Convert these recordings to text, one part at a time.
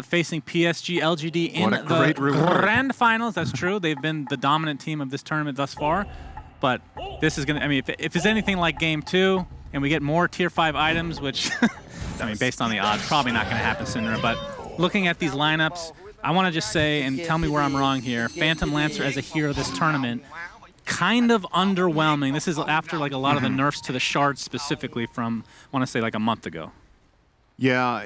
facing PSG.LGD in the grand finals. That's true. They've been the dominant team of this tournament thus far. But this is going to, I mean, if it's anything like Game 2 and we get more Tier 5 items, which, I mean, based on the odds, probably not going to happen sooner. But looking at these lineups, I want to just say, and tell me where I'm wrong here, Phantom Lancer as a hero this tournament, kind of underwhelming. This is after like a lot of the nerfs to the shards specifically from, I want to say, like a month ago. Yeah,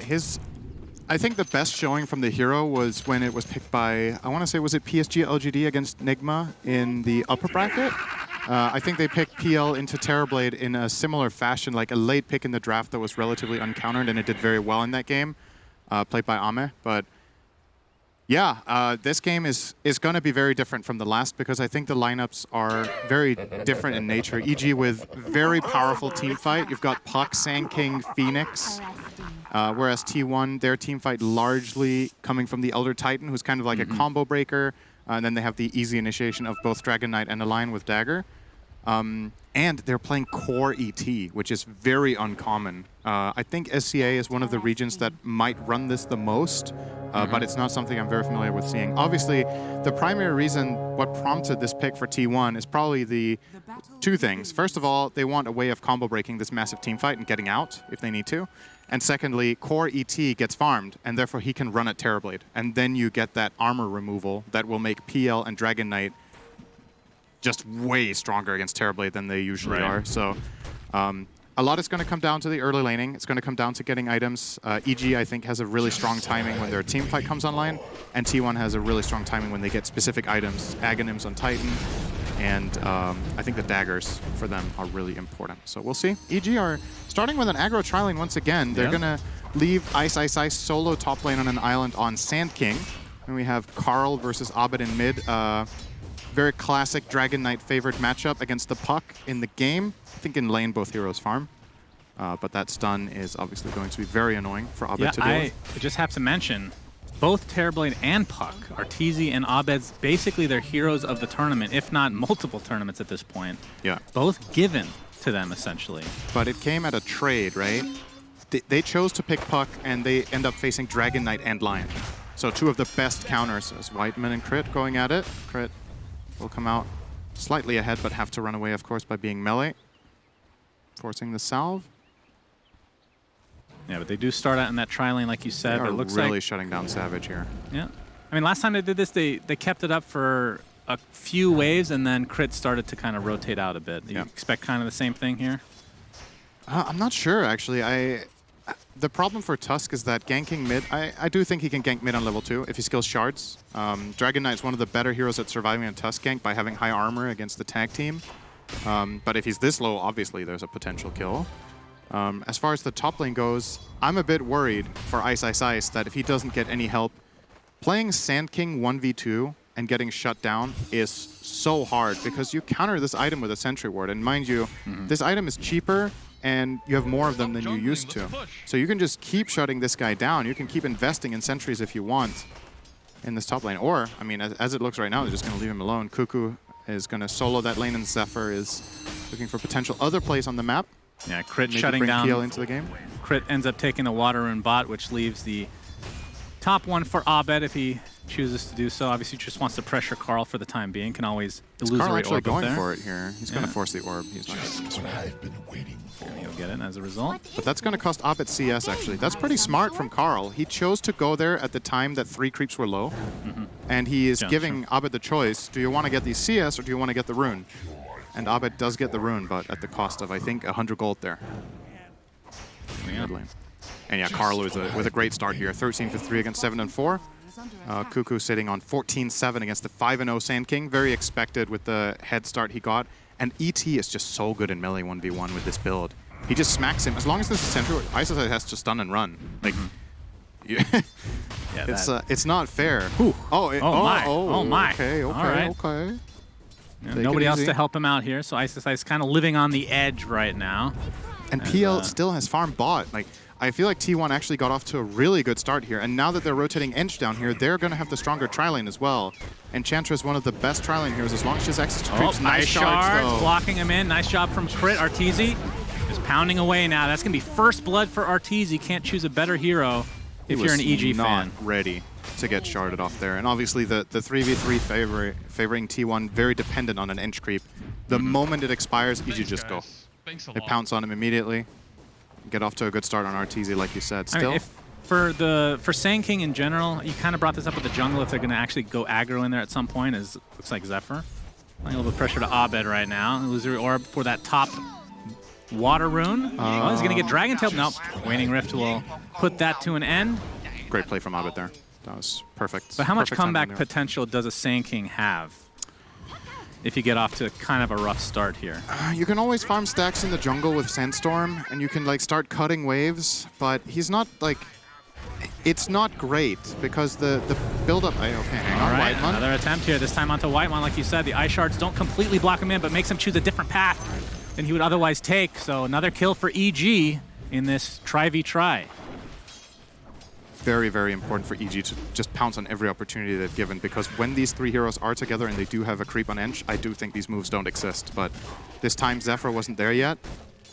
I think the best showing from the hero was when it was picked by, I want to say, was it PSG.LGD against Nigma in the upper bracket? I think they picked PL into Terrorblade in a similar fashion, like a late pick in the draft that was relatively uncountered, and it did very well in that game, played by Ame. But yeah, this game is going to be very different from the last because I think the lineups are very different in nature. E.g. with very powerful team fight, you've got Puck, Sand King, Phoenix. Whereas T1, their team fight largely coming from the Elder Titan, who's kind of like a combo breaker. And then they have the easy initiation of both Dragon Knight and Align with Dagger. And they're playing core ET, which is very uncommon. I think SCA is one of the regions that might run this the most, but it's not something I'm very familiar with seeing. Obviously, the primary reason what prompted this pick for T1 is probably the two things. First of all, they want a way of combo breaking this massive team fight and getting out if they need to. And secondly, core ET gets farmed, and therefore he can run at Terrorblade. And then you get that armor removal that will make PL and Dragon Knight just way stronger against Terrorblade than they usually are. So a lot is going to come down to the early laning. It's going to come down to getting items. EG, I think, has a really strong timing when their team fight comes online, and T1 has a really strong timing when they get specific items. Aghanims on Titan, and I think the daggers for them are really important. So we'll see. EG are starting with an aggro tri-lane once again. They're going to leave Ice Ice Ice solo top lane on an island on Sand King. And we have Carl versus Abed in mid. Very classic Dragon Knight favorite matchup against the Puck in the game. I think in lane both heroes farm. But that stun is obviously going to be very annoying for Abed to deal with. I just have to mention, both Terrorblade and Puck, Arteezy and Abed's basically their heroes of the tournament, if not multiple tournaments at this point. Yeah. Both given to them, essentially. But it came at a trade, right? They chose to pick Puck, and they end up facing Dragon Knight and Lion. So two of the best counters as Whiteman and Crit going at it. Crit will come out slightly ahead, but have to run away, of course, by being melee. Forcing the salve. Yeah, but they do start out in that tri-lane, like you said. They are but it looks really like shutting down Savage here. Yeah. I mean, last time they did this, they kept it up for a few waves, and then Crit started to kind of rotate out a bit. Do you expect kind of the same thing here? I'm not sure, actually. The problem for Tusk is that ganking mid, I do think he can gank mid on level 2 if he skills shards. Dragon Knight is one of the better heroes at surviving a Tusk gank by having high armor against the tag team. But if he's this low, obviously there's a potential kill. As far as the top lane goes, I'm a bit worried for Ice Ice Ice that if he doesn't get any help, playing Sand King 1v2 and getting shut down is so hard because you counter this item with a Sentry Ward. And mind you, this item is cheaper and you have more of them than you used to. So you can just keep shutting this guy down. You can keep investing in sentries if you want in this top lane. Or, I mean, as it looks right now, they're just going to leave him alone. Cuckoo is going to solo that lane, and Zephyr is looking for potential other plays on the map. Yeah, Crit Maybe shutting down. PL into the game. Crit ends up taking the Water Rune bot, which leaves the top one for Abed if he chooses to do so. Obviously, just wants to pressure Carl for the time being. Can always illusory Carl actually orb going there. for it here. He's going to force the orb. He's not going to I've been waiting for. And he'll get it as a result. But that's going to cost Abed CS, actually. That's pretty smart from Carl. He chose to go there at the time that 3 creeps were low. And he is giving Abed the choice, do you want to get the CS or do you want to get the rune? And Abed does get the rune, but at the cost of, I think, 100 gold there. And yeah, Carl with a great start here. 13 for 3 against 7 and 4. Cuckoo sitting on 14-7 against the 5-0 Sand King. Very expected with the head start he got. And ET is just so good in melee 1v1 with this build. He just smacks him. As long as this is central, Ice has to stun and run. Like, it's not fair. Oh my. Okay. All right. Yeah, nobody else to help him out here, so Ice is kind of living on the edge right now. And PL still has farm bot. Like, I feel like T1 actually got off to a really good start here, and now that they're rotating Ench down here, they're going to have the stronger tri-lane as well. Enchantress is one of the best tri-lane heroes as long as she has access to creeps. Nice shards, blocking him in. Nice job from Crit. Arteezy just pounding away now. That's going to be first blood for Arteezy. Can't choose a better hero if you're an EG fan. Ready to get sharded off there. And obviously the 3v3 favoring T1 very dependent on an inch creep. The moment it expires, EG just go. They pounce on him immediately. Get off to a good start on RTZ, like you said. Still, I mean, for Sand King in general, you kind of brought this up with the jungle. If they're going to actually go aggro in there at some point, looks like Zephyr. Applying a little bit of pressure to Abed right now. Illusory Orb for that top water rune. Oh, he's going to get Dragon Tail. Nope. Waning Rift will put that to an end. Great play from Abed there. That was perfect. But how much comeback potential does a Sand King have if you get off to kind of a rough start here? You can always farm stacks in the jungle with Sandstorm, and you can like start cutting waves, but he's not like... It's not great because the build-up... Okay, hang on, right, Whitemon. Another attempt here, this time onto Whitemon. Like you said, the Ice Shards don't completely block him in, but makes him choose a different path than he would otherwise take. So another kill for EG in this try-v-try. Very, very important for EG to just pounce on every opportunity they've given, because when these three heroes are together and they do have a creep on Ench, I do think these moves don't exist. But this time Zephyr wasn't there yet,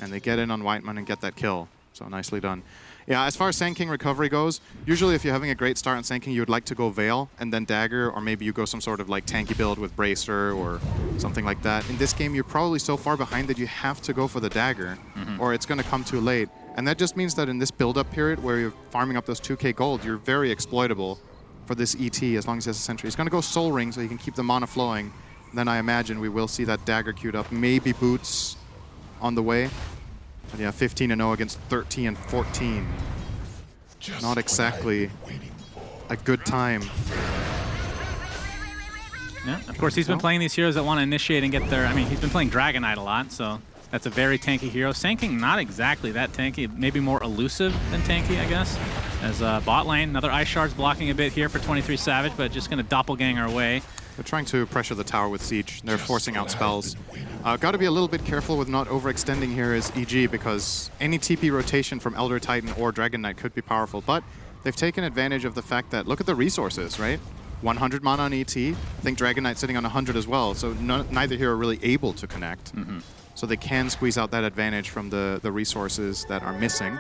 and they get in on Whitemon and get that kill. So nicely done. Yeah, as far as Sand King recovery goes, usually if you're having a great start on Sand King, you would like to go Veil and then Dagger, or maybe you go some sort of like tanky build with Bracer or something like that. In this game, you're probably so far behind that you have to go for the Dagger, or it's going to come too late. And that just means that in this build-up period where you're farming up those 2k gold, you're very exploitable for this ET as long as he has a sentry. He's going to go Soul Ring so he can keep the mana flowing. And then I imagine we will see that Dagger queued up. Maybe Boots on the way. But yeah, 15-0 against 13 and 14. Not exactly a good time. Yeah, of course, he's been playing these heroes that want to initiate and get their... I mean, he's been playing Dragon Knight a lot, so that's a very tanky hero. Sand King, not exactly that tanky, maybe more elusive than tanky, I guess. As bot lane, another Ice Shards blocking a bit here for 23 Savage, but just going to doppelgang our way. They're trying to pressure the tower with Siege. They're forcing out spells. Got to be a little bit careful with not overextending here as EG, because any TP rotation from Elder Titan or Dragon Knight could be powerful. But they've taken advantage of the fact that, look at the resources, right? 100 mana on ET. I think Dragon Knight's sitting on 100 as well, so neither hero are really able to connect. So they can squeeze out that advantage from the resources that are missing.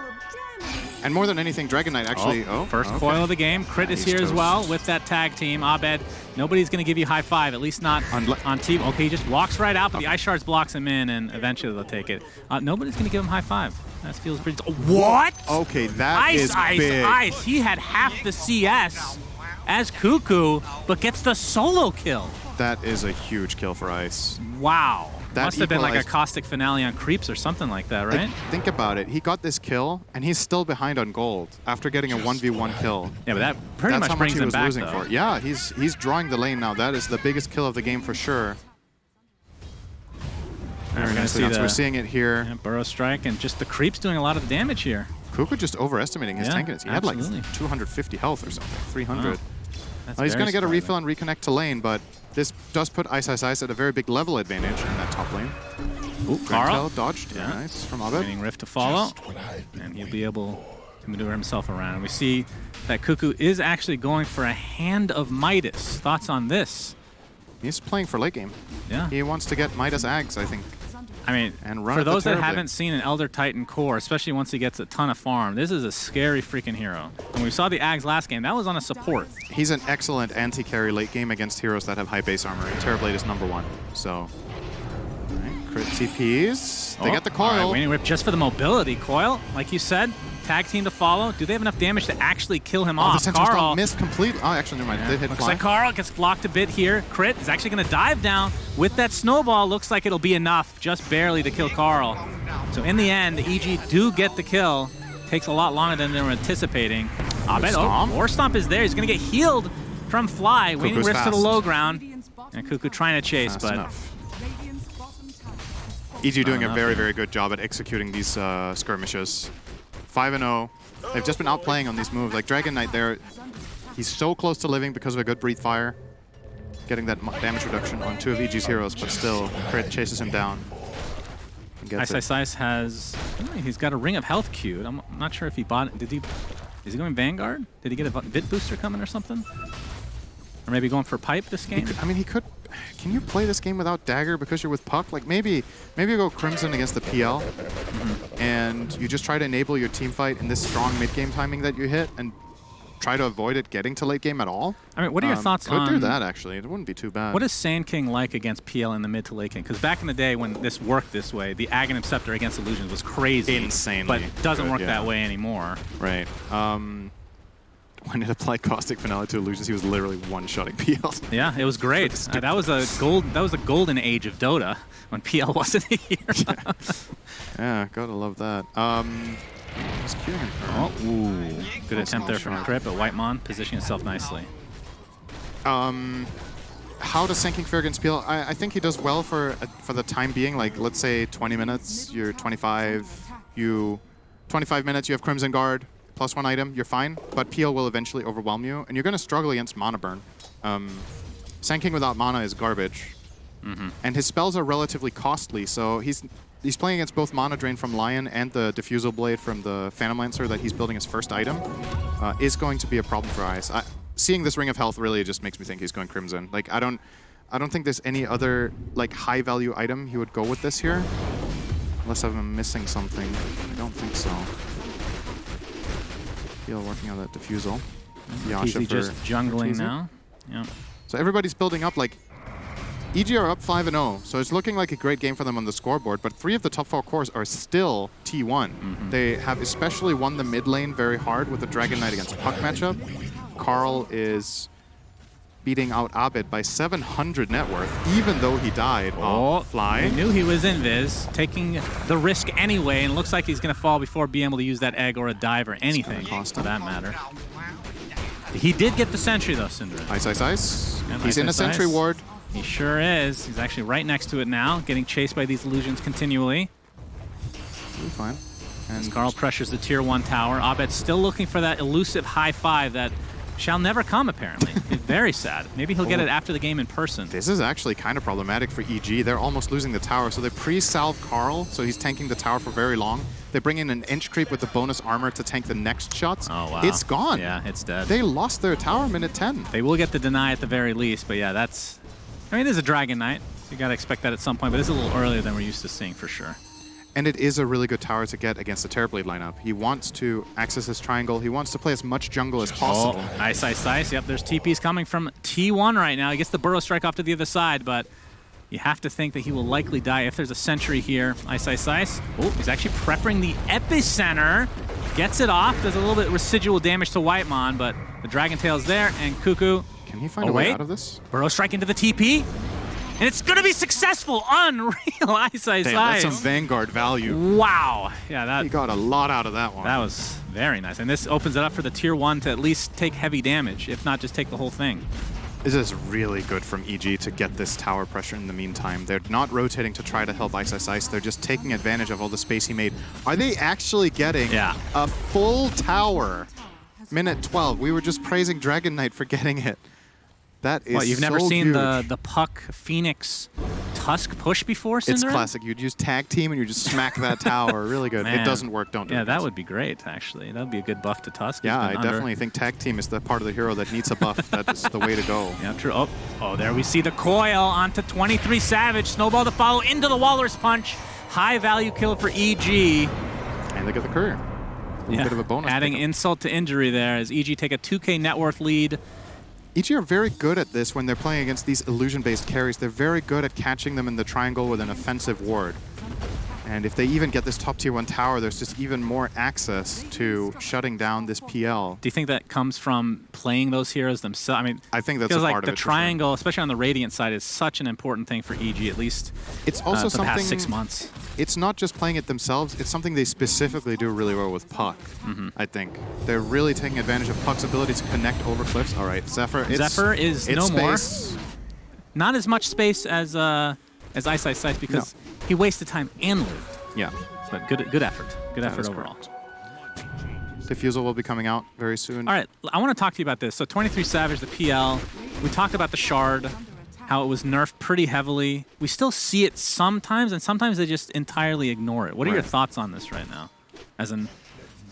And more than anything, Dragon Knight actually... First coil of the game. Crit is here as well with that tag team. Abed, nobody's going to give you high five, at least not on team. Okay, he just walks right out, but the Ice Shards blocks him in, and eventually they'll take it. Nobody's going to give him high five. That feels pretty... What? Okay, that is big. Ice. He had half the CS as Cuckoo, but gets the solo kill. That is a huge kill for Ice. Wow. That must have been like a caustic finale on creeps or something like that, right? Think about it. He got this kill, and he's still behind on gold after getting a 1v1 kill. Yeah, but that pretty much brings him back, though. Yeah, he's drawing the lane now. That is the biggest kill of the game for sure. Very nicely done. So we're seeing it here. Yeah, Burrow Strike, and just the creeps doing a lot of the damage here. Cuckoo just overestimating his tankiness. He had like 250 health or something, 300. Wow. He's going to get a refill and reconnect to lane, but this does put Ice at a very big level advantage in that top lane. Ooh, Carl dodged. Yeah. Very nice from Abed. Waiting Rift to follow, and he'll be able to maneuver himself around. We see that Cuckoo is actually going for a Hand of Midas. Thoughts on this? He's playing for late game. Yeah. He wants to get Midas Ags, I think. I mean, for those that haven't seen an Elder Titan core, especially once he gets a ton of farm, this is a scary freaking hero. When we saw the Ags last game, that was on a support. He's an excellent anti-carry late game against heroes that have high base armor, and Terrorblade is #1. So, crit TPs. They get the coil. Waning Rip just for the mobility. Coil, like you said, tag team to follow. Do they have enough damage to actually kill him off? The Carl missed completely. Oh, actually, never mind. Yeah. They hit Looks like Carl gets blocked a bit here. Crit is actually going to dive down with that snowball. Looks like it'll be enough, just barely, to kill Carl. So in the end, the EG do get the kill. Takes a lot longer than they were anticipating. Abed, War Stomp is there. He's going to get healed from Fly. Waning Rift to the low ground. And Cuckoo trying to chase, but... EG doing a very, very good job at executing these skirmishes. 5-0. They've just been outplaying on these moves. Like Dragon Knight there, he's so close to living because of a good Breathe Fire. Getting that damage reduction on 2 of EG's heroes, but still, Crit chases him down. Ice has... he's got a Ring of Health queued. I'm not sure if he bought it. Is he going Vanguard? Did he get a Bit Booster coming or something? Or maybe going for Pipe this game? He could... Can you play this game without Dagger because you're with Puck? Like maybe you go Crimson against the PL, and you just try to enable your team fight in this strong mid-game timing that you hit, and try to avoid it getting to late game at all. I mean, what are your thoughts on... Could do that, actually. It wouldn't be too bad. What is Sand King like against PL in the mid to late game? Because back in the day when this worked this way, the Aghanim Scepter against Illusions was crazy. Insanely but doesn't good, work that way anymore. Right. When it applied Caustic Finale to Illusions, he was literally one-shotting PL. Yeah, it was great. That was a golden age of Dota when PL wasn't here. Yeah, gotta love that. Just queuing him. Oh, ooh. Good attempt there from Crip, but Whitemon positioning himself nicely. How does Sand King fare against PL? I think he does well for the time being. Like, let's say 20 minutes, you're 25. 25 minutes, you have Crimson Guard. +1 item, you're fine, but PL will eventually overwhelm you, and you're going to struggle against Mana Burn. Sand King without mana is garbage, and his spells are relatively costly, so he's playing against both Mana Drain from Lion and the Diffusal Blade from the Phantom Lancer that he's building as first item is going to be a problem for Ice. Seeing this Ring of Health really just makes me think he's going Crimson. Like, I don't think there's any other like high-value item he would go with this here, unless I'm missing something. I don't think so. Working on that diffusal. Yasha just jungling now. Yeah. So everybody's building up. Like, EG are up 5-0, so it's looking like a great game for them on the scoreboard. But 3 of the top 4 cores are still T1. They have especially won the mid lane very hard with the Dragon Knight against Puck matchup. Carl is beating out Abed by 700 net worth, even though he died on Fly. He knew he was invis, taking the risk anyway, and it looks like he's going to fall before being able to use that egg or a dive or anything, for that matter. He did get the sentry, though, Syndra. Ice, ice, ice. And he's in a sentry ward. He sure is. He's actually right next to it now, getting chased by these illusions continually. Really fine. And Carl pressures the tier 1 tower. Abed's still looking for that elusive high 5 that shall never come, apparently. It's very sad. Maybe he'll get it after the game in person. This is actually kind of problematic for EG. They're almost losing the tower, so they pre-salve Carl, so he's tanking the tower for very long. They bring in an inch creep with the bonus armor to tank the next shots. Oh, wow. It's gone. Yeah, it's dead. They lost their tower minute 10. They will get the deny at the very least, but yeah, that's... I mean, it is a Dragon Knight, so you got to expect that at some point, but it's a little earlier than we're used to seeing for sure. And it is a really good tower to get against the Terrorblade lineup. He wants to access his triangle. He wants to play as much jungle as possible. Oh, ice, ice, ice. Yep, there's TPs coming from T1 right now. He gets the Burrow Strike off to the other side, but you have to think that he will likely die if there's a sentry here. Ice, ice, ice. Oh, he's actually prepping the Epicenter. Gets it off. Does a little bit residual damage to Whitemon, but the Dragon Tail's there, and Cuckoo... Can he find a way out of this? Burrow Strike into the TP. And it's going to be successful. Unreal. Ice, ice, Damn, ice. that's some Vanguard value. Wow. Yeah, that... He got a lot out of that one. That was very nice. And this opens it up for the tier 1 to at least take heavy damage, if not just take the whole thing. This is really good from EG to get this tower pressure in the meantime. They're not rotating to try to help Ice, Ice, Ice. They're just taking advantage of all the space he made. Are they actually getting a full tower? Minute 12. We were just praising Dragon Knight for getting it. That is What, you've never so seen huge. the Puck Phoenix Tusk push before, Cinder? It's classic. You just tag team and you just smack that tower. Really good. Man. It doesn't work, don't do it. Yeah, that would be great, actually. That would be a good buff to Tusk. Yeah, I definitely think tag team is the part of the hero that needs a buff. That is the way to go. Yeah, true. Oh, there we see the coil onto 23 Savage. Snowball to follow into the Walrus Punch. High value kill for EG. And they get the courier. A bit of a bonus. Adding insult to injury there as EG take a 2K net worth lead. EG are very good at this when they're playing against these illusion-based carries. They're very good at catching them in the triangle with an offensive ward. And if they even get this top tier 1 tower, there's just even more access to shutting down this PL. Do you think that comes from playing those heroes themselves? I mean, I think that's feels a like part of it. The triangle, especially on the Radiant side, is such an important thing for EG, at least it's also the past 6 months. It's not just playing it themselves, it's something they specifically do really well with Puck, I think. They're really taking advantage of Puck's ability to connect over cliffs. All right, Zephyr, is no space. more. Not as much space as Ice, Ice, Ice because he wasted time and lived. Yeah. But good effort. Good effort overall. Correct. Diffusal will be coming out very soon. All right, I want to talk to you about this. So 23 Savage, the PL. We talked about the Shard, how it was nerfed pretty heavily. We still see it sometimes, and sometimes they just entirely ignore it. What are your thoughts on this right now? As in,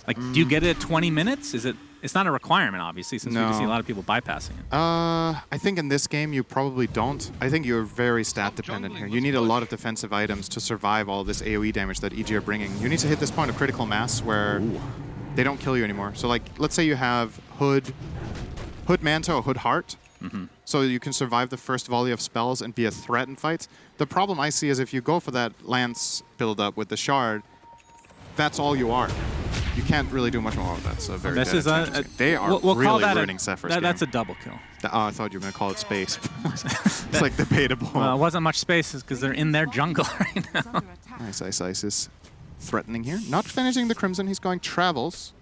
like, do you get it at 20 minutes? Is it? It's not a requirement, obviously, since we can see a lot of people bypassing it. I think in this game you probably don't. I think you're very stat dependent here. You need a lot of defensive items to survive all this AoE damage that EG are bringing. You need to hit this point of critical mass where they don't kill you anymore. So like, let's say you have Hood Manta or Hood Heart, so you can survive the first volley of spells and be a threat in fights. The problem I see is if you go for that Lance build-up with the Shard, that's all you are. You can't really do much more with that. So very they are we'll really call that ruining Zephyr's game. That's a double kill. Oh, I thought you were going to call it space. It's like debatable. Well, it wasn't much space because they're in their jungle right now. Nice Ice is threatening here. Not finishing the Crimson. He's going Travels.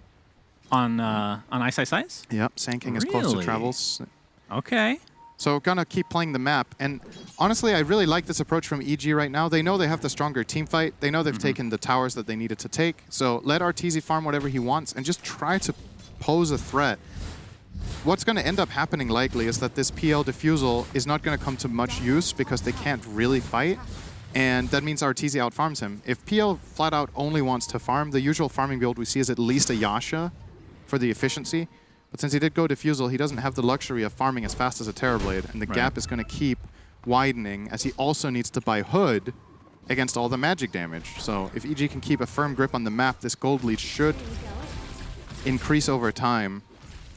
On Ice Ice Ice? Yep, Sand is close to Travels. Okay. So gonna keep playing the map. And honestly, I really like this approach from EG right now. They know they have the stronger team fight. They know they've taken the towers that they needed to take. So let Arteezy farm whatever he wants and just try to pose a threat. What's going to end up happening likely is that this PL Diffusal is not going to come to much use because they can't really fight. And that means Arteezy outfarms him. If PL flat out only wants to farm, the usual farming build we see is at least a Yasha for the efficiency. But since he did go Diffusal, he doesn't have the luxury of farming as fast as a Terrorblade, and the gap is going to keep widening as he also needs to buy Hood against all the magic damage. So if EG can keep a firm grip on the map, this gold lead should increase over time.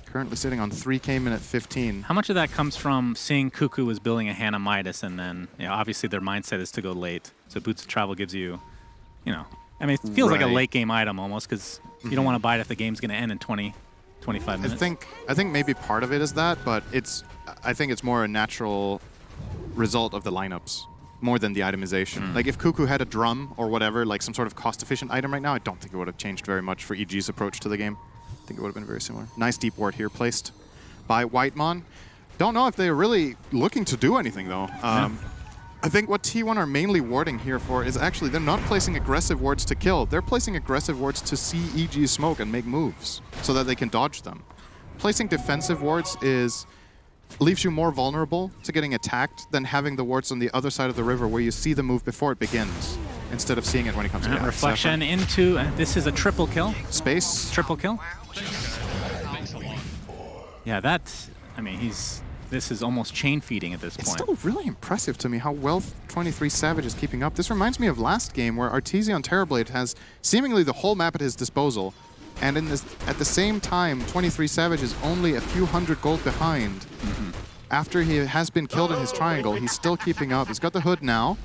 Currently sitting on 3K minute 15. How much of that comes from seeing Cuckoo was building a Hannah Midas, and then obviously their mindset is to go late. So Boots of Travel gives you, I mean, it feels like a late game item almost because you don't want to buy it if the game's going to end in 20, 25 minutes. I think maybe part of it is that, but I think it's more a natural result of the lineups more than the itemization. Like if Cuckoo had a drum or whatever, like some sort of cost-efficient item right now, I don't think it would have changed very much for EG's approach to the game. I think it would have been very similar. Nice deep ward here placed by Whitemon. Don't know if they're really looking to do anything though. I think what T1 are mainly warding here for is actually they're not placing aggressive wards to kill. They're placing aggressive wards to see EG smoke and make moves so that they can dodge them. Placing defensive wards leaves you more vulnerable to getting attacked than having the wards on the other side of the river where you see the move before it begins instead of seeing it when it comes to Reflection into, this is a triple kill. Space. Triple kill. Yeah, this is almost chain feeding at this point. It's still really impressive to me how well 23 Savage is keeping up. This reminds me of last game where Arteezy on Terrorblade has seemingly the whole map at his disposal. And at the same time, 23 Savage is only a few hundred gold behind. After he has been killed in his triangle, he's still keeping up. He's got the Hood now.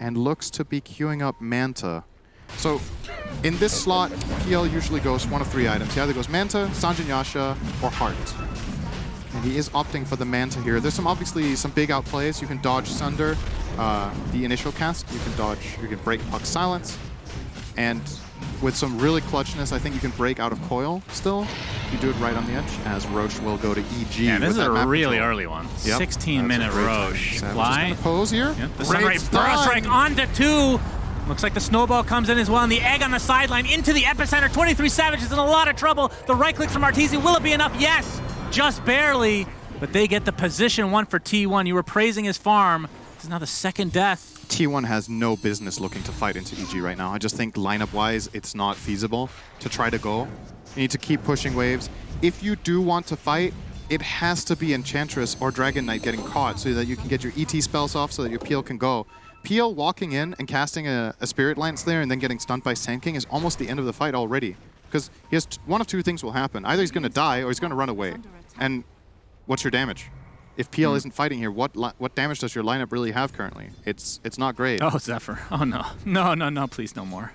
And looks to be queuing up Manta. So in this slot, PL usually goes one of three items. He either goes Manta, Sanjin Yasha, or Heart. And he is opting for the Manta here. There's obviously some big outplays. You can dodge Sunder, the initial cast. You can break Puck's Silence. And with some really clutchness, I think you can break out of Coil still. If you do it right on the edge, as Roche will go to EG. Yeah, this is a really early one. Yep. 16-minute Roche. Fly. Pose here. Yep. The Sunray Burrow Strike onto 2. Looks like the snowball comes in as well, and the egg on the sideline into the epicenter. 23 Savage is in a lot of trouble. The right click from Arteezy. Will it be enough? Yes, just barely. But they get the position one for T1. You were praising his farm. This is now the second death. T1 has no business looking to fight into EG right now. I just think lineup-wise, it's not feasible to try to go. You need to keep pushing waves. If you do want to fight, it has to be Enchantress or Dragon Knight getting caught so that you can get your ET spells off so that your PL can go. PL walking in and casting a Spirit Lance there and then getting stunned by Sand King is almost the end of the fight already. Because he has one of two things will happen. Either he's going to die or he's going to run away. And what's your damage? If PL isn't fighting here, what damage does your lineup really have currently? It's not great. Oh, Zephyr. Oh, no. No, please, no more.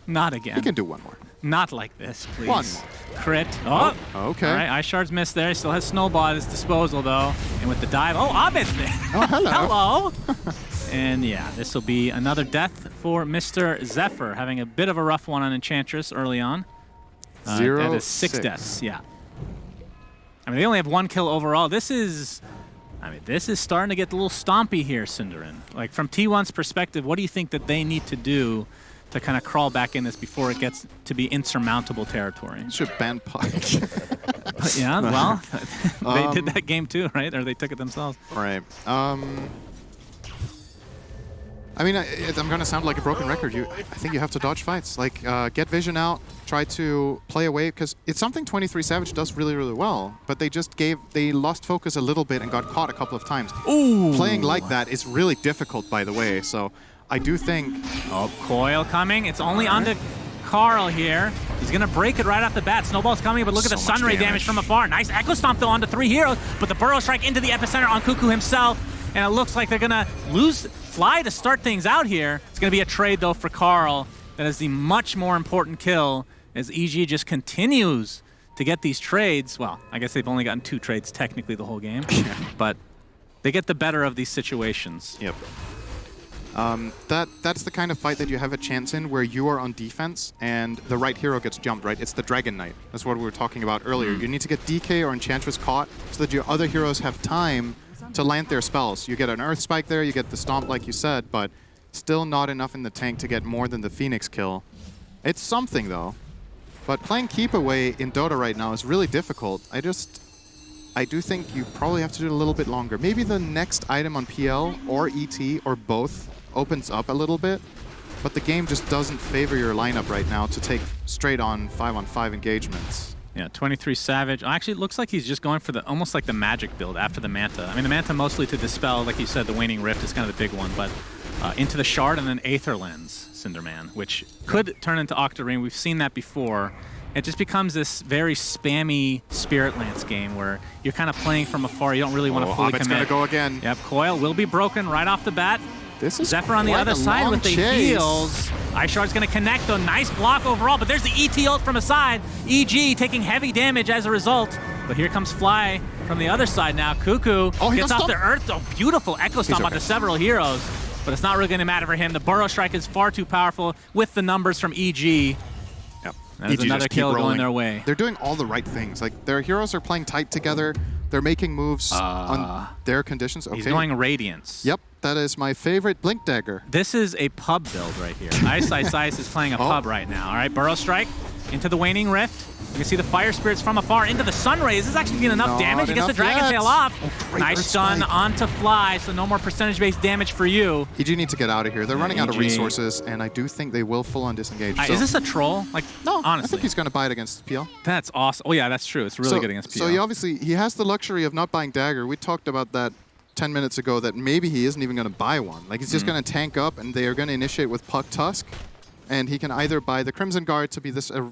Not again. He can do one more. Not like this, please. One more. Crit. Oh, okay. All right, Ice Shard's missed there. He still has Snowball at his disposal, though. And with the dive, Abed's there. Oh, hello. Hello. And yeah, this will be another death for Mr. Zephyr, having a bit of a rough one on Enchantress early on. That is 6 deaths, yeah. I mean, they only have 1 kill overall. This is starting to get a little stompy here, Cinderin. Like, from T1's perspective, what do you think that they need to do to kind of crawl back in this before it gets to be insurmountable territory? Should ban Puck. Yeah, well, they did that game too, right? Or they took it themselves. Right. I mean, I'm going to sound like a broken record. I think you have to dodge fights. Like, get vision out, try to play away, because it's something 23 Savage does really, really well, but they lost focus a little bit and got caught a couple of times. Ooh. Playing like that is really difficult, by the way, so I do think... Oh, Coil coming. It's only onto Carl here. He's going to break it right off the bat. Snowball's coming, but look at the Sunray damage from afar. Nice Echo Stomp, though, onto 3 heroes, but the Burrow Strike into the epicenter on Cuckoo himself, and it looks like they're going to lose Fly to start things out here. It's going to be a trade, though, for Carl. That is the much more important kill as EG just continues to get these trades. Well, I guess they've only gotten 2 trades technically the whole game, but they get the better of these situations. Yep. That's the kind of fight that you have a chance in where you are on defense and the right hero gets jumped, right? It's the Dragon Knight. That's what we were talking about earlier. You need to get DK or Enchantress caught so that your other heroes have time to land their spells. You get an Earth Spike there, you get the Stomp like you said, but still not enough in the tank to get more than the Phoenix kill. It's something though. But playing Keep Away in Dota right now is really difficult. I do think you probably have to do it a little bit longer. Maybe the next item on PL or ET or both opens up a little bit, but the game just doesn't favor your lineup right now to take straight on 5-on-5 engagements. Yeah, 23 Savage. Actually, it looks like he's just going for the almost like the Magic build after the Manta. I mean, the Manta mostly to dispel, like you said, the Waning Rift is kind of the big one, but into the Shard and then Aether Lens, Cinderman, which could turn into Octarine. We've seen that before. It just becomes this very spammy Spirit Lance game where you're kind of playing from afar. You don't really want to fully commit. Gonna go again. Yep, Coil will be broken right off the bat. This is Zephyr on the other side with the heals. iShard's going to connect, though. Nice block overall, but there's the ET ult from aside. EG taking heavy damage as a result. But here comes Fly from the other side now. Cuckoo gets off the Earth. Oh, beautiful Echo Stomp onto several heroes. But it's not really going to matter for him. The Burrow Strike is far too powerful with the numbers from EG. Yep. That is another kill going their way. They're doing all the right things. Like, their heroes are playing tight together. They're making moves on their conditions. Okay. He's going Radiance. Yep, that is my favorite Blink Dagger. This is a pub build right here. Ice is playing a pub right now. All right, Burrow Strike into the Waning Rift. You can see the Fire Spirits from afar into the Sun Rays. This is actually getting enough damage. He gets the Dragon Tail off. Nice stun onto Fly, so no more percentage-based damage for you. EG need to get out of here. They're running out of resources, and I do think they will full-on disengage. Is this a troll? Like, no, honestly. I think he's going to buy it against PL. That's awesome. Oh, yeah, that's true. It's really good against PL. So he has the luxury of not buying Dagger. We talked about that 10 minutes ago, that maybe he isn't even going to buy one. Like, he's just going to tank up, and they are going to initiate with Puck Tusk. And he can either buy the Crimson Guard to be this aura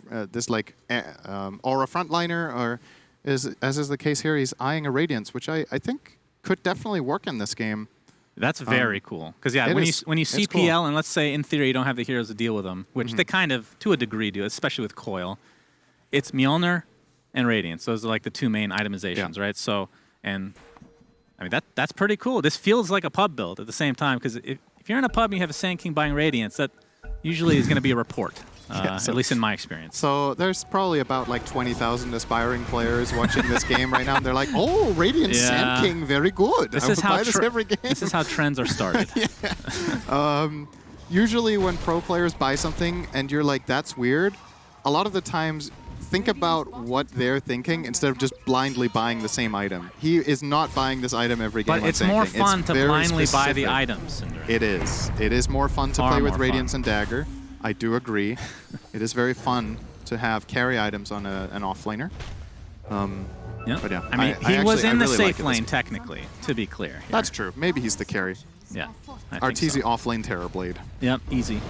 frontliner, or as is the case here, he's eyeing a Radiance, which I think could definitely work in this game. That's very cool. Because yeah, when you see PL, and let's say in theory you don't have the heroes to deal with them, which they kind of to a degree do, especially with Coil, it's Mjolnir and Radiance. Those are like the 2 main itemizations, right? So, and I mean that's pretty cool. This feels like a pub build at the same time, because if you're in a pub and you have a Sand King buying Radiance, that usually is going to be a report, at least in my experience. So there's probably about like 20,000 aspiring players watching this game right now, and they're like, "Oh, Radiant Sand King, very good. This I is would how buy this every game." This is how trends are started. Usually when pro players buy something and you're like, "That's weird," a lot of the times think about what they're thinking instead of just blindly buying the same item. He is not buying this item every game. But it's more fun to blindly buy the items. It is. It is more fun to play with Radiance and Dagger. I do agree. It is very fun to have carry items on an offlaner. But yeah, I mean, he was in the safe lane technically, to be clear. Here. That's true. Maybe he's the carry. Yeah. Arteezy offlane Terrorblade. Yep, easy.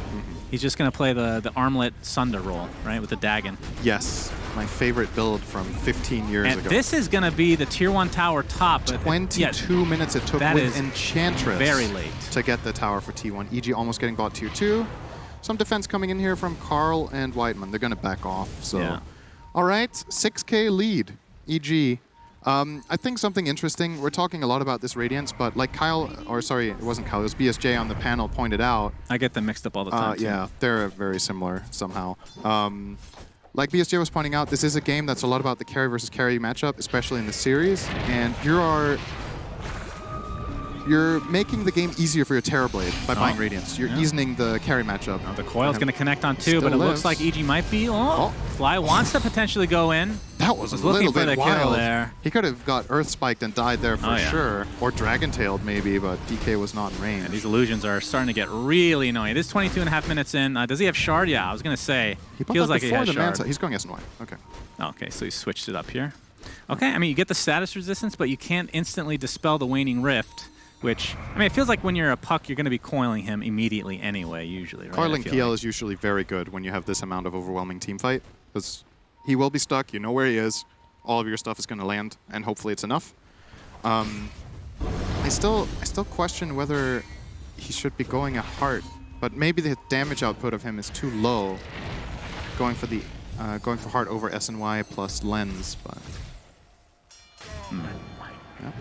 He's just going to play the Armlet Sunder roll, right, with the Dagon. Yes, my favorite build from 15 years ago. This is going to be the Tier 1 tower top. 22 minutes it took with Enchantress very late to get the tower for T1. EG almost getting bought Tier 2. Some defense coming in here from Carl and Whiteman. They're going to back off. So, all right, 6K lead, EG. I think something interesting, we're talking a lot about this Radiance, but like Kyle, or sorry, it wasn't Kyle, it was BSJ on the panel pointed out. I get them mixed up all the time. Yeah, they're very similar somehow. Like BSJ was pointing out, this is a game that's a lot about the carry versus carry matchup, especially in the series, and you're making the game easier for your Terrorblade by buying Radiance. You're easing the carry matchup. The Coil's going to connect on 2, but it looks like EG might be... Fly wants to potentially go in. That was a little bit wild. There. He could have got Earth Spiked and died there for sure. Or Dragon Tailed maybe, but DK was not in range. Yeah, these illusions are starting to get really annoying. It is 22.5 minutes in. Does he have Shard? Yeah, I was going to say. He feels like he has Shard. He's going S and Y. Okay. Okay, so he switched it up here. Okay, I mean, you get the status resistance, but you can't instantly dispel the Waning Rift. which, I mean, it feels like when you're a puck, you're going to be coiling him immediately anyway, usually, right? Coiling PL is usually very good when you have this amount of overwhelming team fight, because he will be stuck, you know where he is, all of your stuff is going to land, and hopefully it's enough. I still question whether he should be going a heart, but maybe the damage output of him is too low, going for heart over SNY plus lens, but... Yep.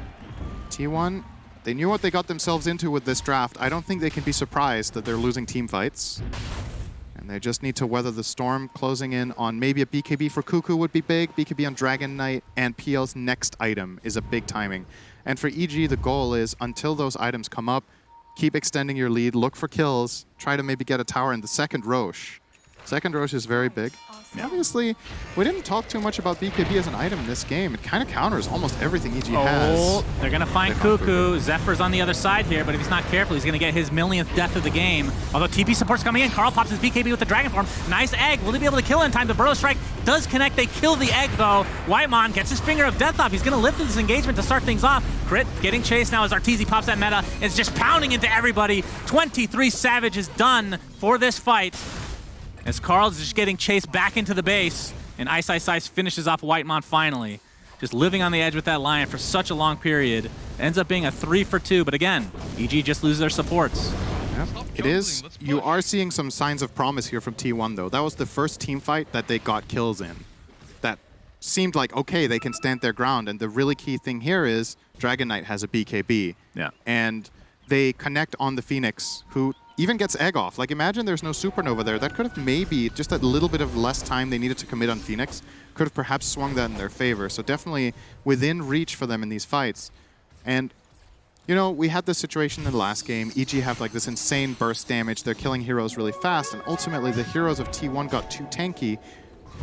T1, they knew what they got themselves into with this draft. I don't think they can be surprised that they're losing team fights. And they just need to weather the storm. Closing in on maybe a BKB for Cuckoo would be big. BKB on Dragon Knight, and PL's next item is a big timing. And for EG, the goal is, until those items come up, keep extending your lead, look for kills, try to maybe get a tower in the second Roche. Second Roche is very big. Yeah. Obviously, we didn't talk too much about BKB as an item in this game. It kind of counters almost everything EG has. They're going to find Cuckoo. Zephyr's on the other side here, but if he's not careful, he's going to get his millionth death of the game. Although TP support's coming in. Carl pops his BKB with the Dragon Form. Nice egg. Will he be able to kill in time? The Burrow Strike does connect. They kill the egg, though. Whitemon gets his finger of death off. He's going to live through this engagement to start things off. Crit getting chased now as Arteezy pops that meta. It's just pounding into everybody. 23 Savage is done for this fight, as Carl's just getting chased back into the base, and Ice Ice Ice finishes off Whitemon finally. Just living on the edge with that Lion for such a long period. It ends up being a 3 for 2, but again, EG just loses their supports. Yep. It is. You are seeing some signs of promise here from T1, though. That was the first team fight that they got kills in. That seemed like, okay, they can stand their ground, and the really key thing here is Dragon Knight has a BKB. Yeah. And they connect on the Phoenix, who even gets egg off. Like, imagine there's no Supernova there. That could have maybe, just a little bit of less time they needed to commit on Phoenix, could have perhaps swung that in their favor. So definitely within reach for them in these fights. And, you know, we had this situation in the last game. EG have like this insane burst damage. They're killing heroes really fast, and ultimately the heroes of T1 got too tanky.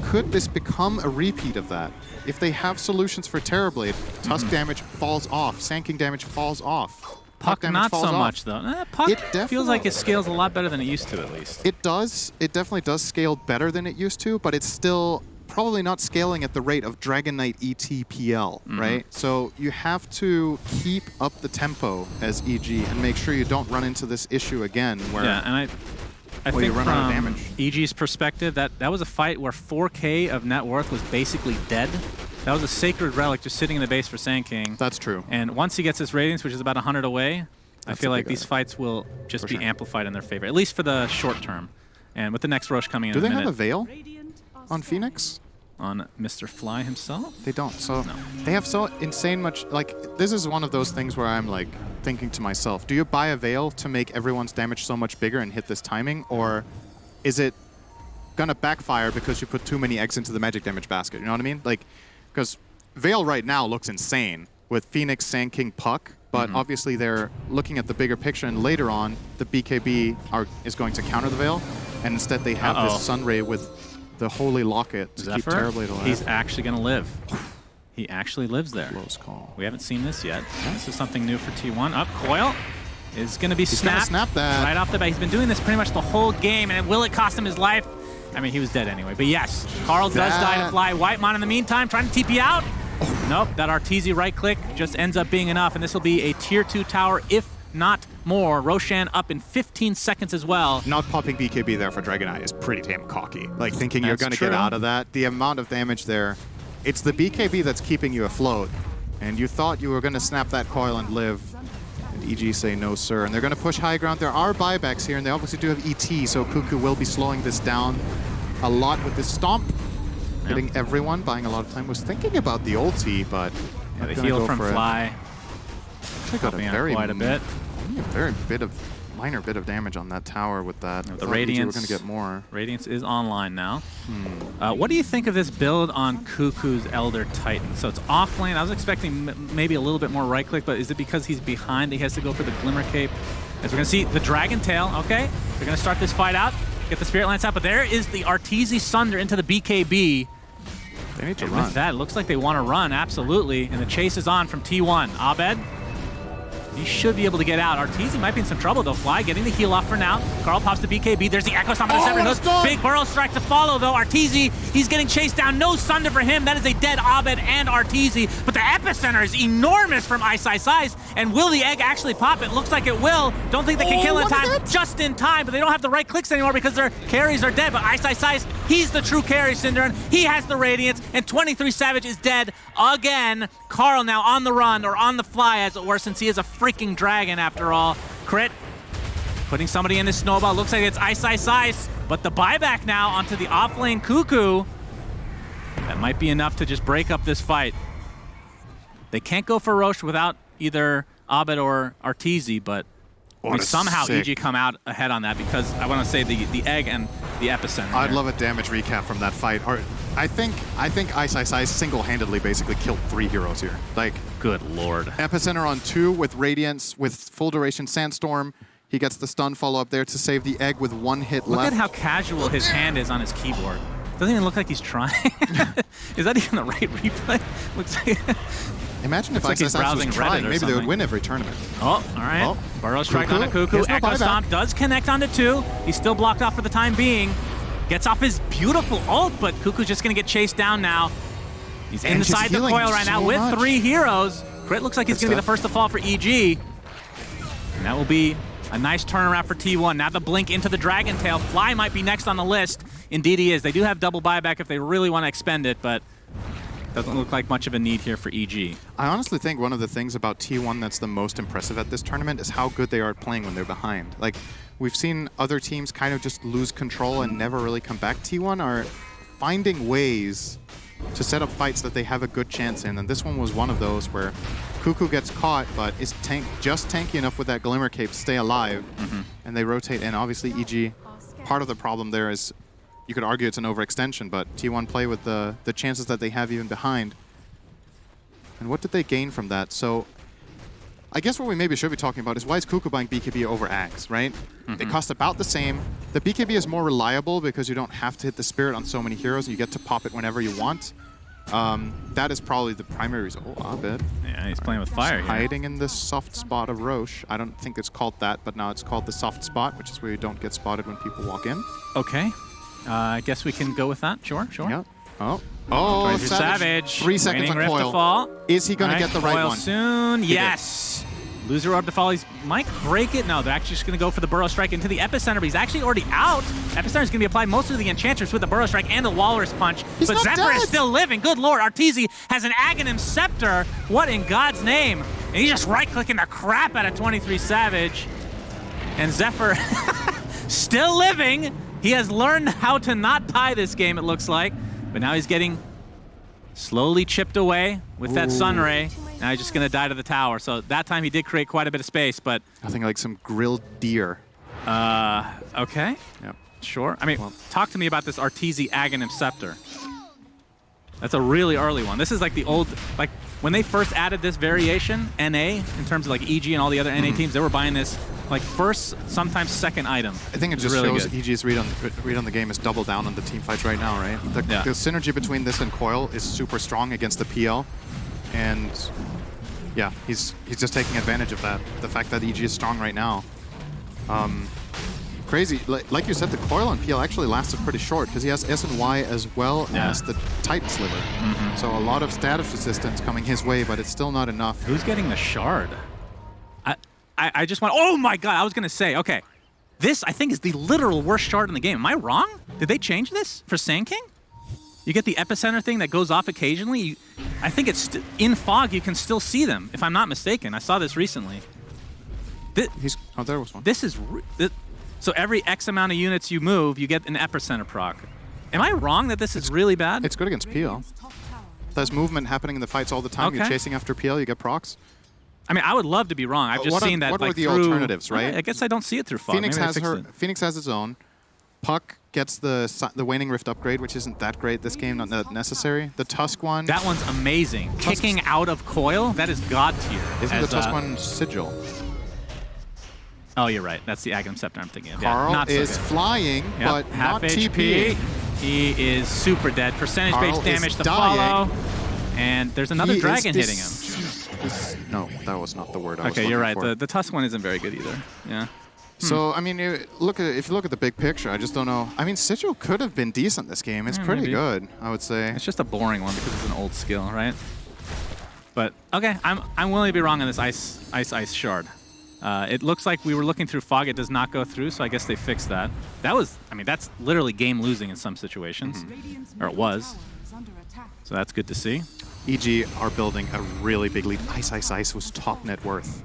Could this become a repeat of that? If they have solutions for Terrorblade, Tusk damage falls off, Sand damage falls off. Puck not so much, though. Puck feels like it scales a lot better than it used to, at least. It does. It definitely does scale better than it used to, but it's still probably not scaling at the rate of Dragon Knight ETPL, right? So you have to keep up the tempo as EG and make sure you don't run into this issue again where I think from EG's perspective, that was a fight where 4K of net worth was basically dead. That was a sacred relic just sitting in the base for Sand King. That's true. And once he gets his ratings, which is about 100 away, I feel like these fights will just be amplified in their favor, at least for the short term. And with the next Roche coming in a minute. Do they have a Veil on Phoenix? On Mr. Fly himself? They don't. So they have so insane much, like, this is one of those things where I'm like thinking to myself, do you buy a Veil to make everyone's damage so much bigger and hit this timing, or is it gonna backfire because you put too many eggs into the magic damage basket? You know what I mean? Like, because Veil right now looks insane with Phoenix, Sand King, Puck, but obviously they're looking at the bigger picture, and later on the BKB is going to counter the Veil, and instead they have this Sunray with the Holy Locket to Zephyr, keep Terrorblade alive. He's actually going to live. He actually lives there. Close call. We haven't seen this yet. This is something new for T1. Up, Coil is going to be snapped snap that. right off the bat. He's been doing this pretty much the whole game, and will it cost him his life? I mean, he was dead anyway. But yes, Carl does die to Fly. Whitemon in the meantime trying to TP out. Nope, that Arteezy right click just ends up being enough, and this will be a tier 2 tower, if not more. Roshan up in 15 seconds as well. Not popping BKB there for Dragon Knight is pretty damn cocky. Like, thinking you're going to get out of that. The amount of damage there, it's the BKB that's keeping you afloat. And you thought you were going to snap that coil and live. And EG say no, sir. And they're going to push high ground. There are buybacks here, and they obviously do have ET, so Cuckoo will be slowing this down a lot with this stomp. Hitting everyone, buying a lot of time. Was thinking about the ulti, but the heal from Fly. They got quite a bit. Minor bit of damage on that tower with that. The Radiance, we're going to get more. Radiance is online now. What do you think of this build on Cuckoo's Elder Titan? So it's off lane. I was expecting maybe a little bit more right click, but is it because he's behind he has to go for the Glimmer Cape? As we're going to see the Dragon Tail, okay? They're going to start this fight out, get the Spirit Lance out, but there is the Arteezy Sunder into the BKB. They need to run. With that, it looks like they want to run, absolutely. And the chase is on from T1. Abed? He should be able to get out. Arteezy might be in some trouble, though. Fly getting the heal off for now. Carl pops the BKB. There's the Echo Stomp on the Zephyr. Big Burrow Strike to follow, though. Arteezy, he's getting chased down. No Sunder for him. That is a dead Abed and Arteezy. But the epicenter is enormous from Ice. And will the egg actually pop? It looks like it will. Don't think they can kill in time. Just in time, but they don't have the right clicks anymore because their carries are dead. But Ice, he's the true carry, Synderen. He has the Radiance, and 23 Savage is dead again. Carl now on the run, or on the fly, as it were, since he is a freaking dragon after all. Crit, putting somebody in his snowball. Looks like it's Ice. But the buyback now onto the off-lane Cuckoo. That might be enough to just break up this fight. They can't go for Roche without either Abed or Arteezy, but I mean, somehow EG come out ahead on that because I want to say the egg and the epicenter. I'd love a damage recap from that fight. Or I think Ice single-handedly basically killed 3 heroes here. Like, good lord. Epicenter on 2 with Radiance, with full duration Sandstorm. He gets the stun follow-up there to save the egg with 1 hit left. Look at how casual his hand is on his keyboard. Doesn't even look like he's trying. Is that even the right replay? Looks like Imagine if Ice was trying, maybe they would win every tournament. Oh, all right. Burrow Strike on a Cuckoo. Echo Stomp does connect onto 2. He's still blocked off for the time being. Gets off his beautiful ult, but Cuckoo's just going to get chased down now. He's inside the coil right now with 3 heroes. Crit looks like he's going to be the first to fall for EG. And that will be a nice turnaround for T1. Now the blink into the Dragon Tail. Fly might be next on the list. Indeed he is. They do have double buyback if they really want to expend it, but doesn't look like much of a need here for EG. I honestly think one of the things about T1 that's the most impressive at this tournament is how good they are at playing when they're behind. Like, we've seen other teams kind of just lose control and never really come back. T1 are finding ways to set up fights that they have a good chance in, and this one was one of those where Cuckoo gets caught, but is just tanky enough with that Glimmer Cape to stay alive, and they rotate in. Obviously, EG, part of the problem there is, you could argue it's an overextension, but T1 play with the chances that they have even behind. And what did they gain from that? So I guess what we maybe should be talking about is why is Cuckoo buying BKB over Axe, right? They cost about the same. The BKB is more reliable because you don't have to hit the Spirit on so many heroes, and you get to pop it whenever you want. That is probably the primary reason. Oh, Abed. Yeah, he's playing with fire here. Hiding in the soft spot of Roche. I don't think it's called that, but now it's called the soft spot, which is where you don't get spotted when people walk in. Okay. I guess we can go with that. Sure. Yeah. Oh, Savage. 3 seconds on coil. To fall. Is he going to get the right one? Soon. Yes. Loser orb to fall. He might break it. No, they're actually just going to go for the Burrow Strike into the epicenter, but he's actually already out. Epicenter is going to be applied mostly to the Enchantress with the Burrow Strike and the Walrus Punch. But Zephyr is still living. Good lord. Arteezy has an Aghanim Scepter. What in God's name? And he's just right-clicking the crap out of 23 Savage. And Zephyr still living. He has learned how to not die this game, it looks like. But now he's getting slowly chipped away with that Sunray. Now he's just going to die to the tower. So that time he did create quite a bit of space, but... Nothing like some grilled deer. Okay. Yep. Sure. I mean, talk to me about this Arteezy Aghanim Scepter. That's a really early one. This is like the old... Like, when they first added this variation, NA, in terms of like EG and all the other NA teams, they were buying this like first, sometimes second item. I think it just really shows EG's read on the game is double down on the team fights right now, right? The synergy between this and Coil is super strong against the PL, and yeah, he's just taking advantage of that. The fact that EG is strong right now. Crazy. Like you said, the Coil on PL actually lasted pretty short because he has S and Y as well as the Titan Sliver. So a lot of status resistance coming his way, but it's still not enough. Who's getting the shard? I just want... Oh my god, I was going to say, okay, this I think is the literal worst shard in the game. Am I wrong? Did they change this for Sand King? You get the epicenter thing that goes off occasionally. I think it's in fog, you can still see them, if I'm not mistaken. I saw this recently. Oh, there was one. This is... So every X amount of units you move, you get an epicenter proc. Am I wrong that this is really bad? It's good against PL. There's movement happening in the fights all the time. Okay. You're chasing after PL, you get procs. I mean, I would love to be wrong. I've just seen that what like are the alternatives, right? I guess I don't see it through fog. Phoenix has its own. Puck gets the Waning Rift upgrade, which isn't that great this game, not necessary. The Tusk one... That one's amazing. Kicking out of Coil, that is god tier. Isn't the Tusk one Sigil? Oh, you're right. That's the Aghanim Scepter I'm thinking of. Carl is flying, but half not HP. TP. He is super dead. Percentage-based damage to follow. And there's another dragon hitting him. No, that was not the word I was Okay, you're right. for. The Tusk one isn't very good either. Yeah. So, I mean, if you look at the big picture, I just don't know. I mean, Sigil could have been decent this game. It's pretty good, I would say. It's just a boring one because it's an old skill, right? But okay, I'm willing to be wrong on this ice shard. It looks like we were looking through fog. It does not go through, so I guess they fixed that. I mean, that's literally game losing in some situations, or it was. So that's good to see. EG are building a really big lead. Ice was top net worth.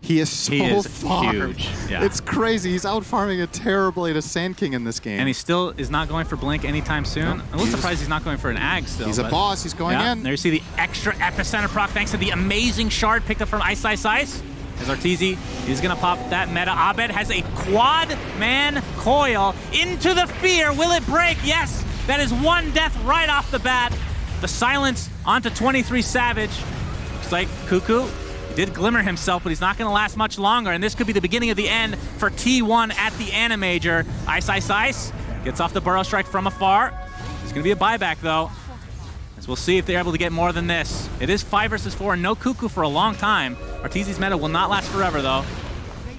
He is so farmed. Huge. Yeah. It's crazy. He's out farming it terribly to Sand King in this game. And he still is not going for Blink anytime soon. I'm a little surprised he's not going for an Ag still. He's a boss. He's going in. There you see the extra epicenter proc thanks to the amazing shard picked up from Ice. As Arteezy is going to pop that meta. Abed has a quad man coil into the fear. Will it break? Yes. That is one death right off the bat. The silence onto 23 Savage. Looks like Cuckoo did glimmer himself, but he's not going to last much longer, and this could be the beginning of the end for T1 at the AniMajor. Ice gets off the Burrow Strike from afar. It's going to be a buyback, though, as we'll see if they're able to get more than this. It is 5 versus 4, and no Cuckoo for a long time. Arteezy's meta will not last forever, though,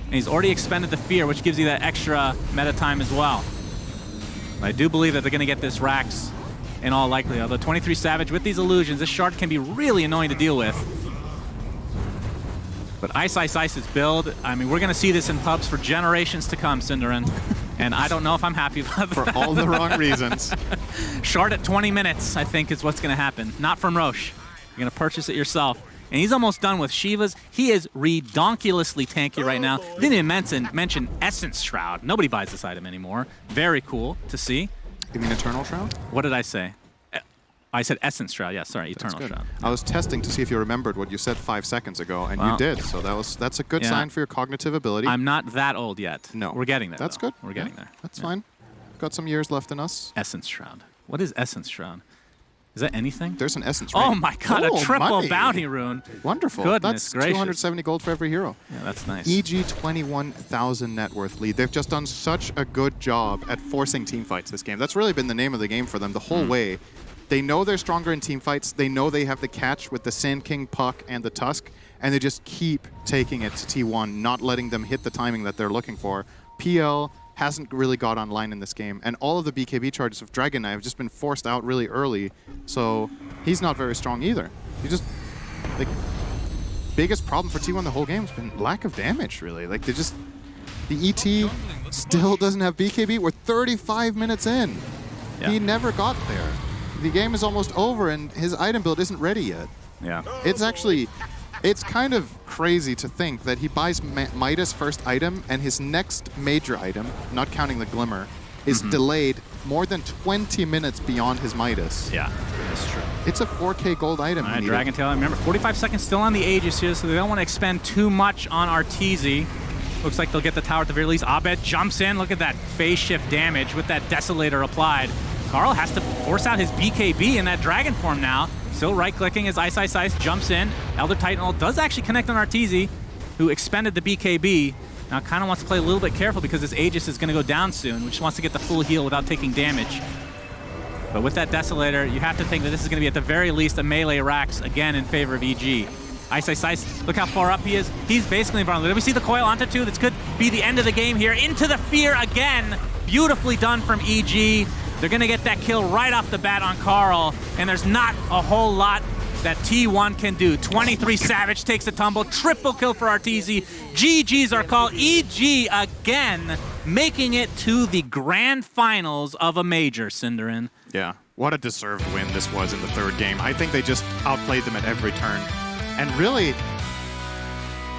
and he's already expended the Fear, which gives you that extra meta time as well. But I do believe that they're going to get this Rax in all likelihood. Although 23 Savage, with these illusions, this shard can be really annoying to deal with. But Ice's build, I mean, we're going to see this in pubs for generations to come, Cinderin. And I don't know if I'm happy about that. For all the wrong reasons. Shard at 20 minutes, I think, is what's going to happen. Not from Roche. You're going to purchase it yourself. And he's almost done with Shivas. He is redonkulously tanky right now. Didn't even mention Essence Shroud. Nobody buys this item anymore. Very cool to see. You mean Eternal Shroud? What did I say? I said Essence Shroud. Yeah, sorry, Eternal Shroud. I was testing to see if you remembered what you said 5 seconds ago, and you did. So that's a good sign for your cognitive ability. I'm not that old yet. No. We're getting there. That's good. We're getting there. That's fine. Got some years left in us. Essence Shroud. What is Essence Shroud? Is that anything? There's an Essence ring. Oh my god, a triple bounty rune. Wonderful. Goodness that's gracious. 270 gold for every hero. Yeah, that's nice. EG 21,000 net worth lead. They've just done such a good job at forcing team fights this game. That's really been the name of the game for them the whole way. They know they're stronger in team fights. They know they have the catch with the Sand King, Puck, and the Tusk, and they just keep taking it to T1, not letting them hit the timing that they're looking for. PL hasn't really got online in this game, and all of the BKB charges of Dragon Knight have just been forced out really early, so he's not very strong either. He just, like, biggest problem for T1 the whole game has been lack of damage, really. Like, they just, the ET still doesn't have BKB. We're 35 minutes in. Yeah. He never got there. The game is almost over, and his item build isn't ready yet. Yeah. It's kind of crazy to think that he buys Midas' first item, and his next major item, not counting the Glimmer, is delayed more than 20 minutes beyond his Midas. Yeah, that's true. It's a 4K gold item. All right, Dragon Tail. Remember, 45 seconds still on the Aegis here, so they don't want to expend too much on Arteezy. Looks like they'll get the tower at the very least. Abed jumps in. Look at that phase shift damage with that Desolator applied. Carl has to force out his BKB in that Dragon form now. Still right-clicking as Ice jumps in. Elder Titan ult does actually connect on Arteezy, who expended the BKB. Now kind of wants to play a little bit careful because this Aegis is going to go down soon, which wants to get the full heal without taking damage. But with that Desolator, you have to think that this is going to be at the very least a melee Rax again in favor of EG. Ice, look how far up he is. He's basically invulnerable. Did we see the coil onto 2? This could be the end of the game here. Into the fear again. Beautifully done from EG. They're going to get that kill right off the bat on Carl, and there's not a whole lot that T1 can do. 23 Savage takes a tumble, triple kill for Arteezy. GG's our call. EG again making it to the grand finals of a major, Cinderin. Yeah, what a deserved win this was in the third game. I think they just outplayed them at every turn. And really,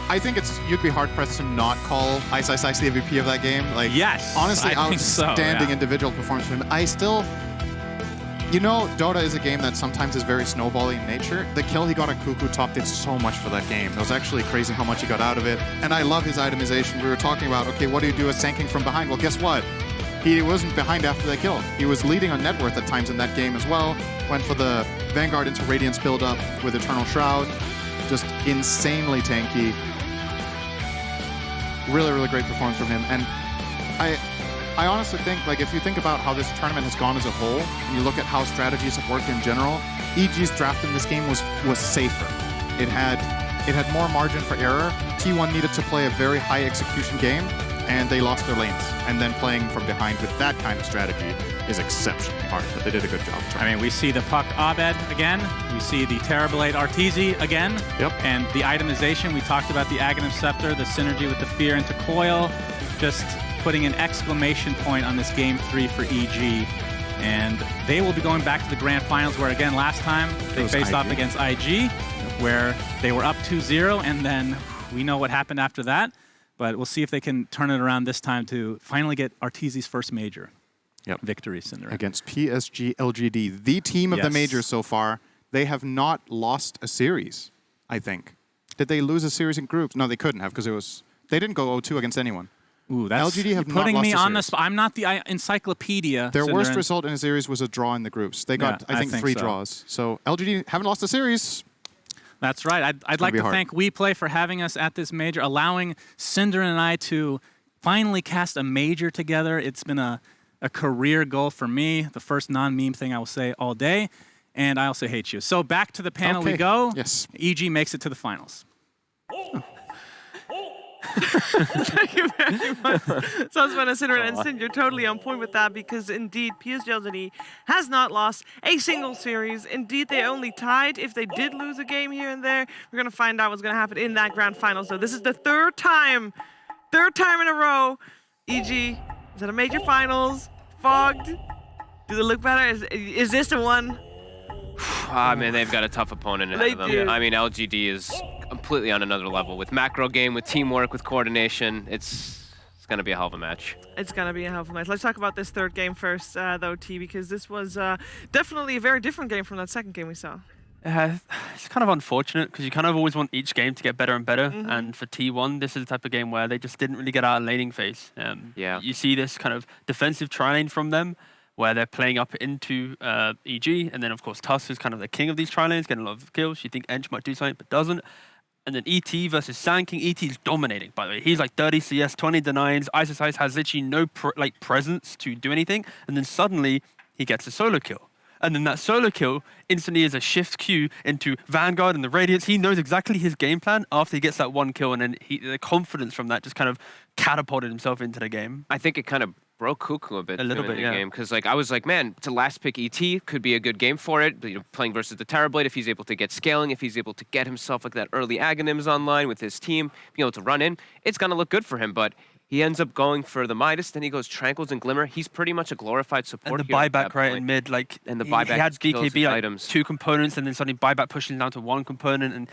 I think you'd be hard-pressed to not call Ice the MVP of that game. Like, yes, honestly, outstanding individual performance from him. I still, you know, Dota is a game that sometimes is very snowbally in nature. The kill he got on Cuckoo top did so much for that game. It was actually crazy how much he got out of it. And I love his itemization. We were talking about, okay, what do you do with Sand King from behind? Well, guess what? He wasn't behind after that kill. He was leading on net worth at times in that game as well. Went for the Vanguard into Radiance build-up with Eternal Shroud. Just insanely tanky. Really, really great performance from him. And I honestly think, like, if you think about how this tournament has gone as a whole, and you look at how strategies have worked in general, EG's draft in this game was safer. It had it had more margin for error. T1 needed to play a very high execution game, and they lost their lanes. And then playing from behind with that kind of strategy is exceptionally hard, but they did a good job. I mean, we see the Puck Abed again. We see the Terrorblade Arteezy again. Yep. And the itemization, we talked about the Aghanim Scepter, the synergy with the Fear into Coil, just putting an exclamation point on this Game 3 for EG. And they will be going back to the Grand Finals, where again, last time they faced off against IG, where they were up 2-0, and then we know what happened after that. But we'll see if they can turn it around this time to finally get Arteezy's first major victory. Cinderella. Against PSG.LGD, the team of the majors so far. They have not lost a series, I think. Did they lose a series in groups? No, they couldn't have, because they didn't go 0-2 against anyone. Ooh, that's LGD have putting not me lost on the spot. I'm not the encyclopedia. Their worst result in a series was a draw in the groups. They got, I think 3 draws. So LGD haven't lost a series. That's right. I'd like to thank WePlay for having us at this major, allowing Cinder and I to finally cast a major together. It's been a career goal for me, the first non-meme thing I will say all day, and I also hate you. So back to the panel we go. Yes. EG makes it to the finals. Thank you very much. Sosman and Cinder, and Cinder, you're totally on point with that, because indeed PSG.LGD has not lost a single series. Indeed, they only tied if they did lose a game here and there. We're going to find out what's going to happen in that grand final. So this is the third time in a row. EG is at a major finals. Fogged. Do they look better? Is this the one? Ah, man, they've got a tough opponent ahead of them. do. I mean, LGD is completely on another level with macro game, with teamwork, with coordination. It's going to be a hell of a match. It's going to be a hell of a match. Let's talk about this third game first, though, T, because this was definitely a very different game from that second game we saw. It's kind of unfortunate, because you kind of always want each game to get better and better. And for T1, this is the type of game where they just didn't really get out of laning phase. You see this kind of defensive tri-lane from them, where they're playing up into EG, and then of course Tusk is kind of the king of these tri-lanes, getting a lot of kills. You think Ench might do something, but doesn't. And then ET versus Sand King. ET is dominating, by the way. He's like 30 CS, 20 denies. Ice has literally no presence to do anything, and then suddenly he gets a solo kill. And then that solo kill instantly is a shift Q into Vanguard and the Radiance. He knows exactly his game plan after he gets that one kill, and then the confidence from that just kind of catapulted himself into the game. I think it kind of broke Cuckoo a bit in the game, because like I was like, man, to last pick ET could be a good game for it. But, playing versus the Terrorblade, if he's able to get scaling, if he's able to get himself like that early Aghanims online with his team, being able to run in, it's gonna look good for him. But he ends up going for the Midas, then he goes Tranquils and Glimmer. He's pretty much a glorified support. And the buyback right in mid, like, and the buyback he had BKB like items. 2 components, and then suddenly buyback pushing down to 1 component, and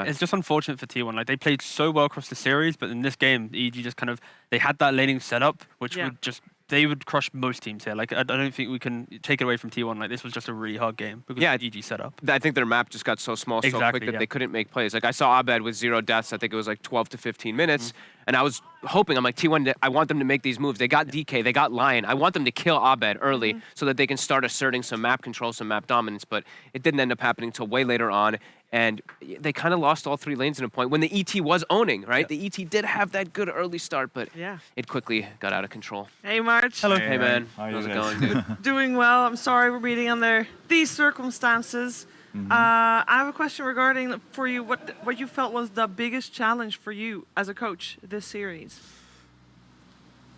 it's just unfortunate for T1. Like, they played so well across the series, but in this game, EG just kind of, they had that laning setup, which would just, they would crush most teams here. Like, I don't think we can take it away from T1. Like, this was just a really hard game because of the EG setup. I think their map just got so small so quick that they couldn't make plays. Like, I saw Abed with 0 deaths. I think it was like 12 to 15 minutes. And I was hoping, I'm like, T1, I want them to make these moves. They got DK, they got Lion. I want them to kill Abed early so that they can start asserting some map control, some map dominance. But it didn't end up happening until way later on. And they kind of lost all 3 lanes at a point when the ET was owning, right? The ET did have that good early start, but it quickly got out of control. Hey, March. Hello. Hey, man. How's it going, dude? Doing well. I'm sorry we're meeting under these circumstances. I have a question regarding for you what you felt was the biggest challenge for you as a coach this series.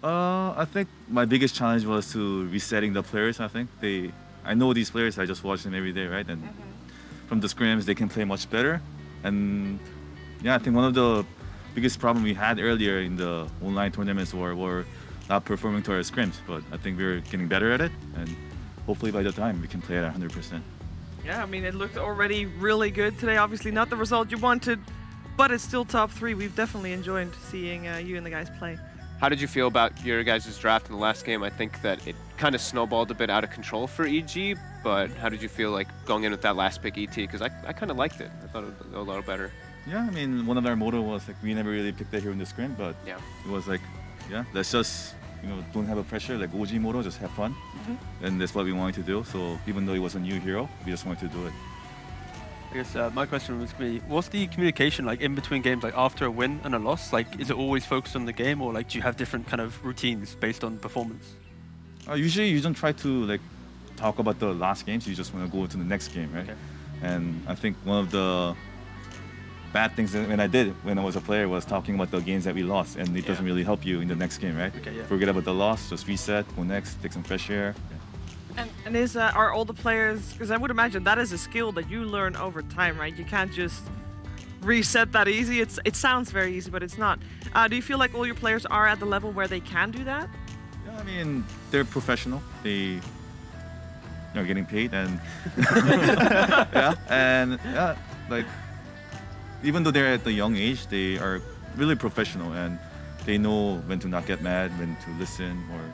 I think my biggest challenge was to resetting the players. I know these players. I just watch them every day, right? And from the scrims, they can play much better. And I think one of the biggest problem we had earlier in the online tournaments were not performing to our scrims. But I think we're getting better at it, and hopefully by the time we can play at 100%. Yeah, I mean, it looked already really good today. Obviously not the result you wanted, but it's still top 3. We've definitely enjoyed seeing you and the guys play. How did you feel about your guys' draft in the last game? I think that it kind of snowballed a bit out of control for EG, but how did you feel like going in with that last pick ET? Because I kind of liked it. I thought it would go a little better. Yeah, I mean, one of our motto was like, we never really picked that hero in the scrim, but it was like, let's just, don't have a pressure, like OG motto, just have fun. And that's what we wanted to do. So even though it was a new hero, we just wanted to do it. I guess my question was going to be, what's the communication like in between games, like after a win and a loss? Like, is it always focused on the game, or like do you have different kind of routines based on performance? Usually you don't try to like talk about the last games. You just want to go to the next game, right? Okay. And I think one of the bad things when I was a player was talking about the games that we lost, and it doesn't really help you in the next game, right? Okay, yeah. Forget about the loss, just reset, go next, take some fresh air. And are all the players, because I would imagine that is a skill that you learn over time, right? You can't just reset that easy. It sounds very easy, but it's not. Do you feel like all your players are at the level where they can do that? Yeah, I mean, they're professional. They are getting paid, and like even though they're at a young age, they are really professional, and they know when to not get mad, when to listen, or